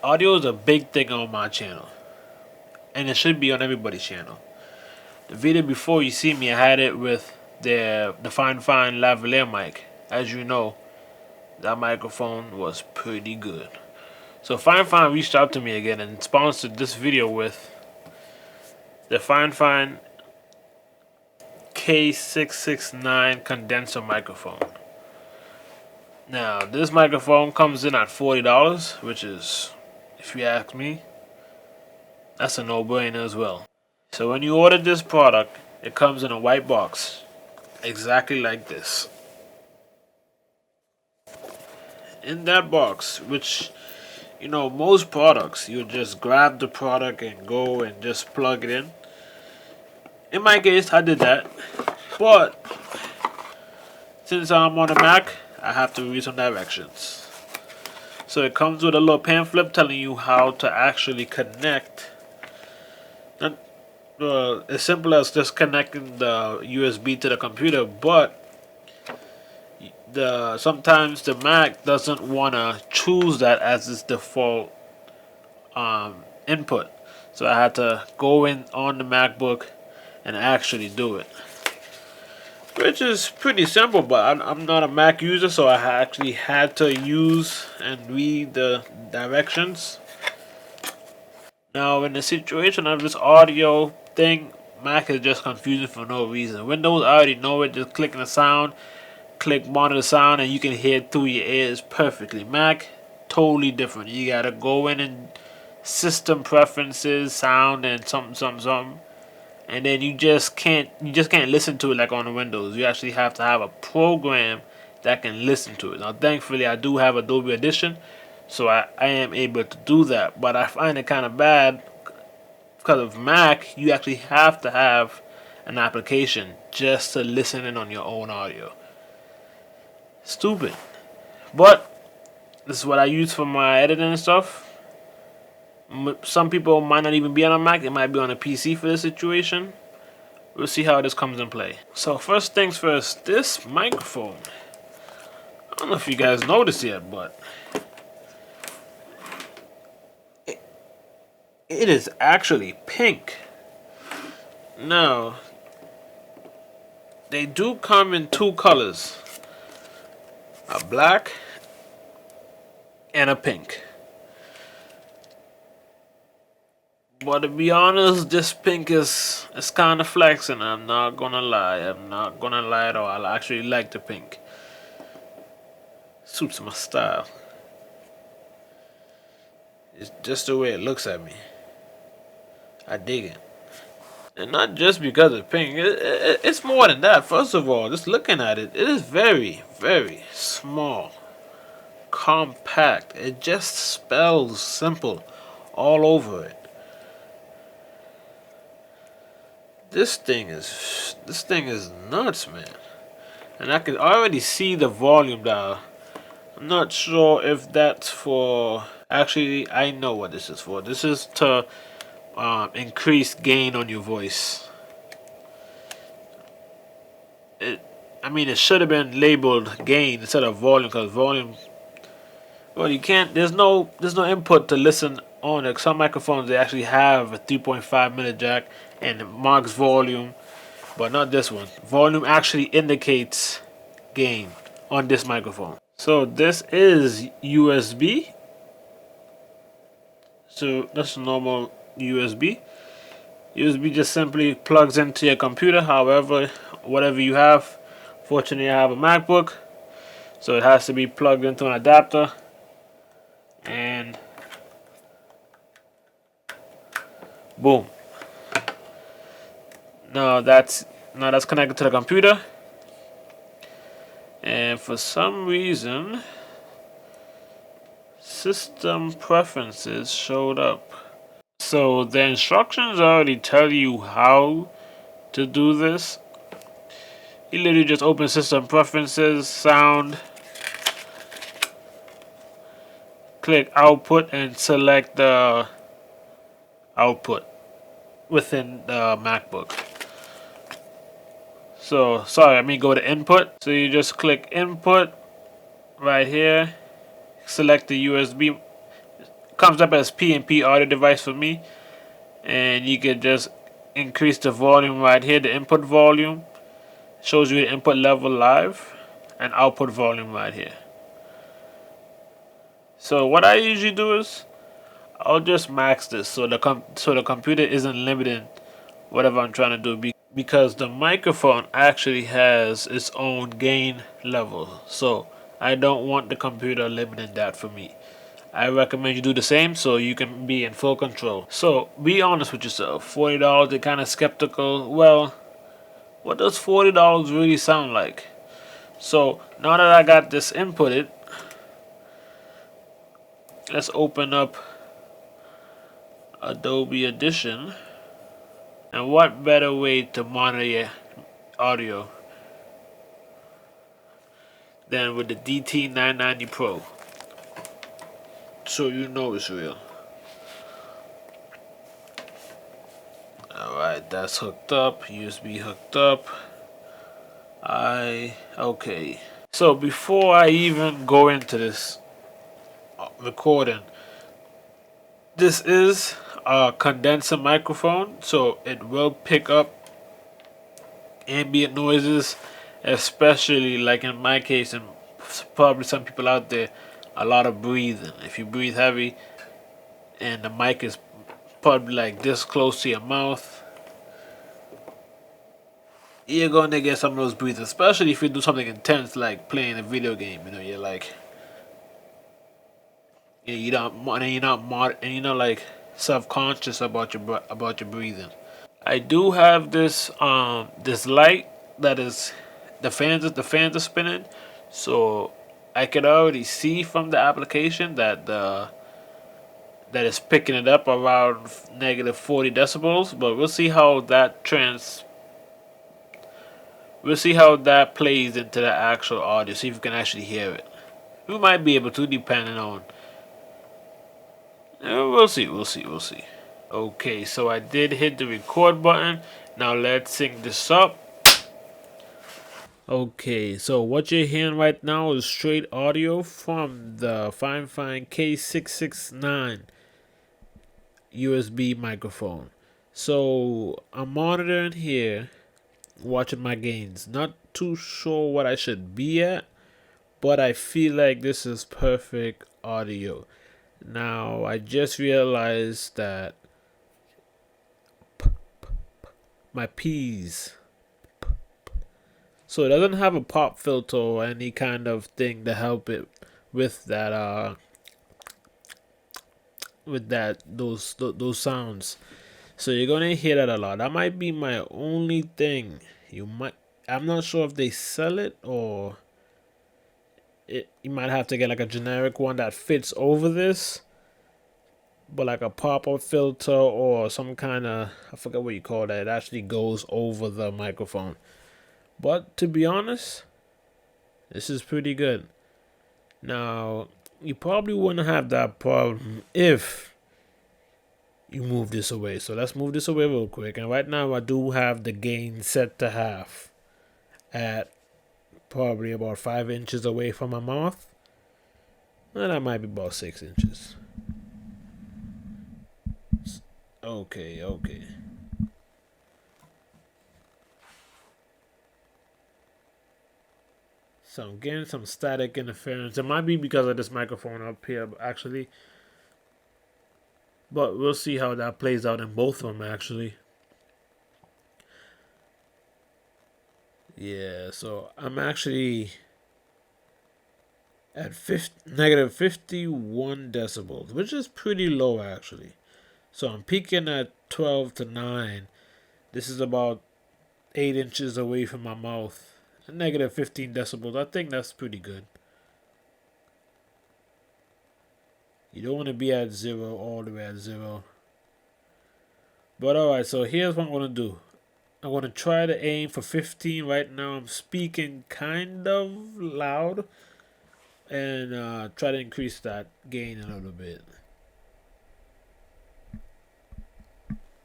Audio is a big thing on my channel, and it should be on everybody's channel. The video before you see me, I had it with the FIFINE lavalier mic. As you know, that microphone was pretty good. So FIFINE reached out to me again and sponsored this video with the FIFINE K669 condenser microphone. Now, this microphone comes in at $40, which is, if you ask me, that's a no-brainer as well. So when you order this product, it comes in a white box, exactly like this. In that box, which, you know, most products, you just grab the product and go and just plug it in. In my case, I did that, but since I'm on a Mac, I have to read some directions. So it comes with a little pamphlet telling you how to actually connect. Not as simple as just connecting the USB to the computer, but sometimes the Mac doesn't want to choose that as its default input. So I had to go in on the MacBook and actually do it, which is pretty simple, but I'm not a Mac user, so I actually had to use and read the directions. Now, in the situation of this audio thing, Mac is just confusing for no reason. Windows, I already know it. Just click the sound, click monitor sound, and you can hear it through your ears perfectly. Mac, totally different. You gotta go in and system preferences, sound, and something. And then you just can't listen to it like on the Windows. You actually have to have a program that can listen to it. Now, thankfully, I do have Adobe Audition, so I am able to do that. But I find it kind of bad because of Mac. You actually have to have an application just to listen in on your own audio. Stupid. But this is what I use for my editing and stuff. Some people might not even be on a Mac. It might be on a PC for this situation. We'll see how this comes in play. So first things first, this microphone. I don't know if you guys noticed yet, but it is actually pink. Now, they do come in two colors. A black and a pink. But to be honest, this pink is kind of flexing. I'm not gonna lie. I'm not gonna lie at all. I actually like the pink. Suits my style. It's just the way it looks at me. I dig it. And not just because of pink. It's more than that. First of all, just looking at it, it is very, very small. Compact. It just spells simple all over it. This thing is nuts, man. And I can already see the volume dial. I'm not sure if that's for... Actually, I know what this is for. This is to increase gain on your voice. I mean, it should have been labeled gain instead of volume, because volume... Well, you can't... There's no input to listen on it. Some microphones, they actually have a 3.5 minute jack and it marks volume, but not this one. Volume actually indicates gain on this microphone. So this is USB. So that's normal USB. USB just simply plugs into your computer, however, whatever you have. Fortunately, I have a MacBook, so it has to be plugged into an adapter. And boom. Now that's connected to the computer, and for some reason system preferences showed up. So the instructions already tell you how to do this. You literally just open system preferences, sound, click output, and select the output within the MacBook. So, sorry, go to input. So you just click input right here, select the USB, comes up as P&P audio device for me, and you can just increase the volume right here. The input volume shows you the input level live, and output volume right here. So what I usually do is I'll just max this so the computer isn't limiting whatever I'm trying to do, because the microphone actually has its own gain level. So I don't want the computer limiting that for me. I recommend you do the same so you can be in full control. So be honest with yourself. $40, you're kind of skeptical. Well, what does $40 really sound like? So now that I got this inputted, let's open up Adobe Audition. And what better way to monitor your audio than with the DT990 Pro, so you know it's real. Alright, that's hooked up, USB hooked up. Okay. So before I even go into this recording, this is a condenser microphone, so it will pick up ambient noises, especially like in my case and probably some people out there, a lot of breathing. If you breathe heavy and the mic is probably like this close to your mouth, you're going to get some of those breathing, especially if you do something intense like playing a video game. You know, you're like, you're not like self-conscious about your breathing. I do have this this light that is the fans are spinning, so I could already see from the application that that is picking it up around negative 40 decibels. But we'll see how that plays into the actual audio. See if we can actually hear it. We might be able to, depending on. We'll see. Okay, so I did hit the record button. Now let's sync this up. Okay, so what you're hearing right now is straight audio from the FIFINE K669 USB microphone. So I'm monitoring here, watching my gains. Not too sure what I should be at, but I feel like this is perfect audio. Now I just realized that my P's, so it doesn't have a pop filter or any kind of thing to help it with that those sounds. So you're gonna hear that a lot. That might be my only thing. I'm not sure if they sell it, or you might have to get like a generic one that fits over this, but like a pop-up filter or some kind of, I forget what you call that, it actually goes over the microphone. But to be honest, this is pretty good. Now, you probably wouldn't have that problem if you move this away. So let's move this away real quick. And right now I do have the gain set to half at probably about 5 inches away from my mouth. And that might be about 6 inches. Okay. So I'm getting some static interference. It might be because of this microphone up here, actually. But we'll see how that plays out in both of them, actually. Yeah, so I'm actually at negative 51 decibels, which is pretty low, actually. So I'm peaking at 12 to 9. This is about 8 inches away from my mouth. Negative 15 decibels. I think that's pretty good. You don't want to be at 0, all the way at 0. But alright, so here's what I'm going to do. I'm going to try to aim for 15. Right now I'm speaking kind of loud. And try to increase that gain a little bit.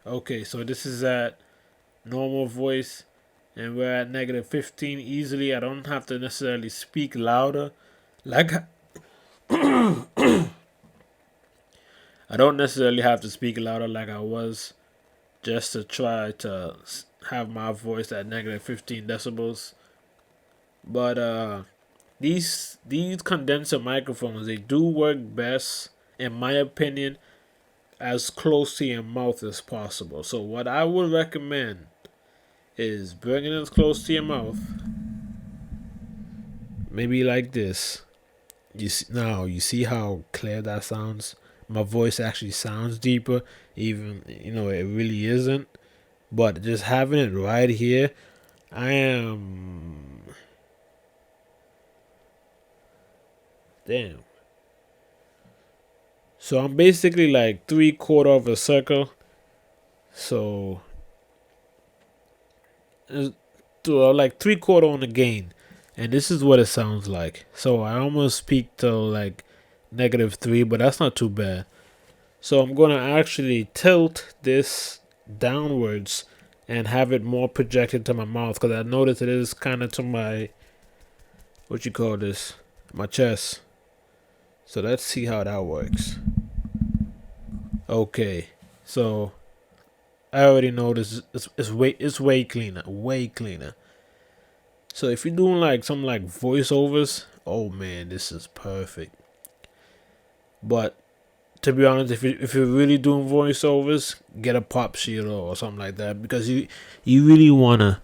Okay, so this is at normal voice. And we're at negative 15 easily. I don't have to necessarily speak louder. Like I don't necessarily have to speak louder like I was just to try to have my voice at negative 15 decibels. But these condenser microphones, they do work best in my opinion as close to your mouth as possible. So what I would recommend is bringing it as close to your mouth, maybe like this. You see how clear that sounds. My voice actually sounds deeper, even it really isn't. But just having it right here, I am damn. So I'm basically like 3/4 of a circle. So to like 3/4 on the gain, and this is what it sounds like. So I almost peaked to like -3, but that's not too bad. So I'm gonna actually tilt this downwards and have it more projected to my mouth because I noticed it is kind of to my what you call this, my chest. So let's see how that works. Okay, so I already know this it's way cleaner, way cleaner. So if you're doing like some like voiceovers, oh man, this is perfect. But to be honest, if you're really doing voiceovers, get a pop shield or something like that because you really wanna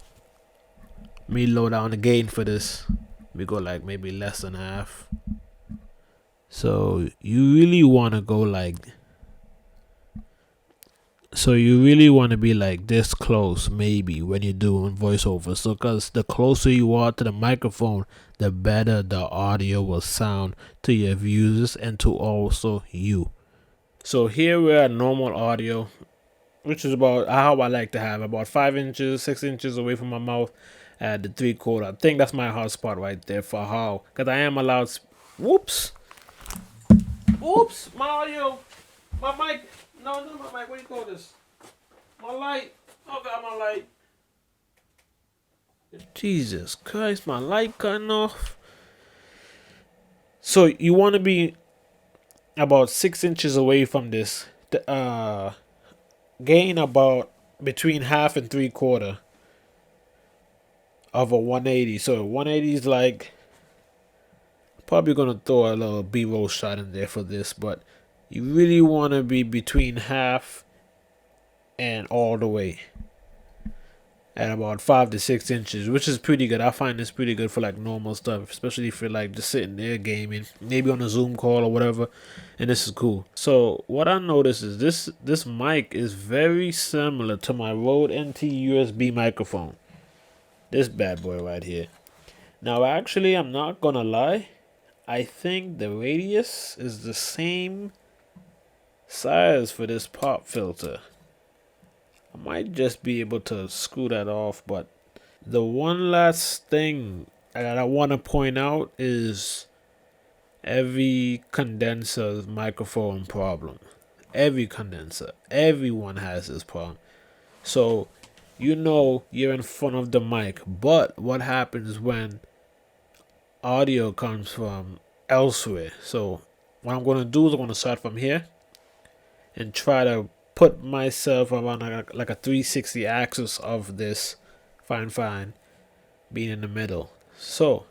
low down the gain for this. We go like maybe less than half. So you really wanna go like. So you really want to be like this close, maybe, when you're doing voiceovers. So, because the closer you are to the microphone, the better the audio will sound to your viewers and to also you. So here we're at normal audio, which is about how I like to have, about 5 inches, 6 inches away from my mouth at the 3/4. I think that's my hot spot right there for how, because I am allowed. Whoops, my audio, my mic. No, my mic. What do you call this? My light. Oh God, my light. Jesus Christ, my light cutting off. So you want to be about 6 inches away from this. Gain about between half and 3/4 of a 180. So 180 is like probably gonna throw a little B-roll shot in there for this, but you really want to be between half and all the way at about 5 to 6 inches, which is pretty good. I find this pretty good for like normal stuff, especially if you're like just sitting there gaming, maybe on a Zoom call or whatever, and this is cool. So what I noticed is this mic is very similar to my Rode NT USB microphone. This bad boy right here. Now actually, I'm not gonna lie, I think the radius is the same size for this pop filter. I might just be able to screw that off, but the one last thing that I want to point out is every condenser microphone problem. Every condenser, everyone has this problem. So you're in front of the mic, but what happens when audio comes from elsewhere? So what I'm going to do is I'm going to start from here and try to put myself around like a 360 axis of this fine being in the middle. So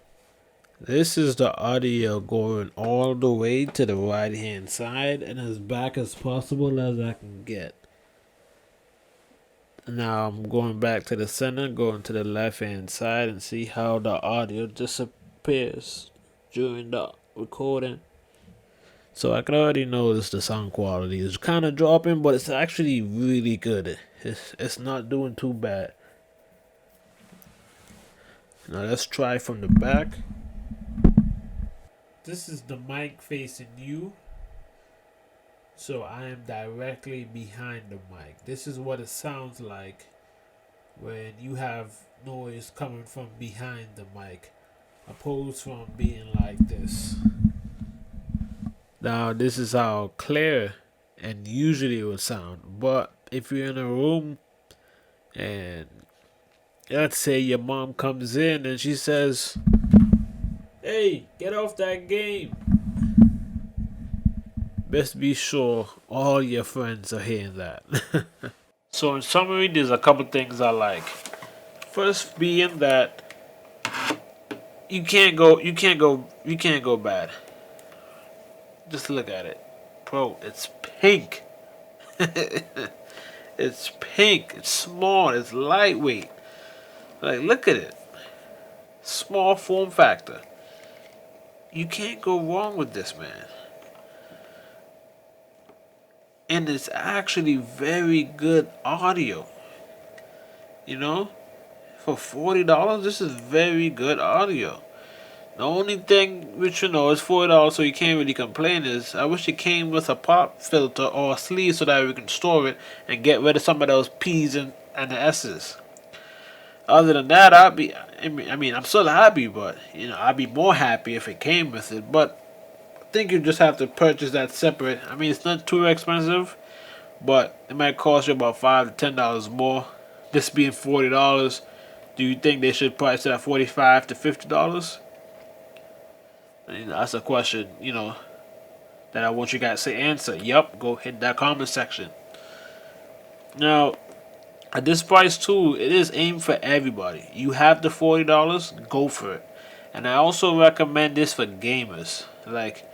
this is the audio going all the way to the right hand side and as back as possible as I can get. Now I'm going back to the center, going to the left hand side, and see how the audio disappears during the recording. So I can already notice the sound quality is kind of dropping, but it's actually really good. It's not doing too bad. Now let's try from the back. This is the mic facing you. So I am directly behind the mic. This is what it sounds like when you have noise coming from behind the mic, opposed from being like this. Now this is how clear and usually it would sound. But if you're in a room and let's say your mom comes in and she says, "Hey, get off that game." Best be sure all your friends are hearing that. So in summary, there's a couple things I like. First being that you can't go bad. Just look at it. Bro, it's pink. It's pink, it's small, it's lightweight. Like, look at it. Small form factor. You can't go wrong with this, man. And it's actually very good audio. You know? For $40, this is very good audio. The only thing which you know is $40, so you can't really complain, is I wish it came with a pop filter or a sleeve so that we can store it and get rid of some of those P's and the S's. Other than that, I mean, I'm still happy, but you know, I'd be more happy if it came with it. But I think you just have to purchase that separate. I mean, it's not too expensive, but it might cost you about $5 to $10 more. This being $40, do you think they should price it at $45 to $50? That's a question, you know, that I want you guys to answer. Yup, go hit that comment section. Now, at this price too, it is aimed for everybody. You have the $40, go for it. And I also recommend this for gamers. Like,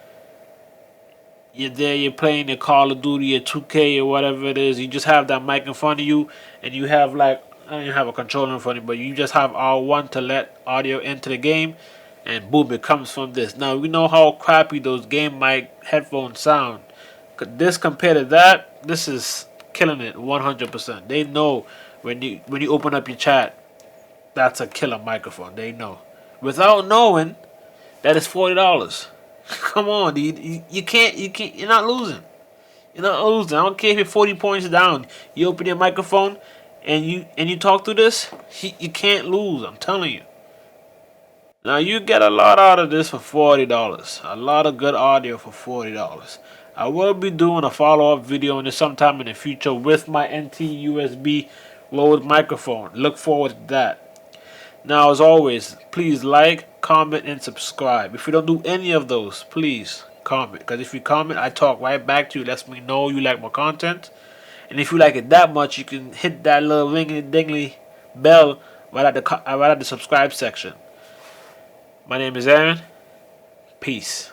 you're there, you're playing your Call of Duty or 2K or whatever it is. You just have that mic in front of you, and you have like, I don't even have a controller in front of you, but you just have R1 to let audio into the game. And boom, it comes from this. Now, we know how crappy those game mic headphones sound. This compared to that, this is killing it 100%. They know when you open up your chat, that's a killer microphone. They know. Without knowing, that is $40. Come on, dude. You can't, you're not losing. You're not losing. I don't care if you're 40 points down. You open your microphone and you talk through this, you can't lose. I'm telling you. Now you get a lot out of this for $40. A lot of good audio for $40. I will be doing a follow-up video on this sometime in the future with my NT USB Rode microphone. Look forward to that. Now, as always, please like, comment, and subscribe. If you don't do any of those, please comment. Because if you comment, I talk right back to you. Lets me know you like my content. And if you like it that much, you can hit that little ring-a-dingly bell right at the subscribe section. My name is Aaron. Peace.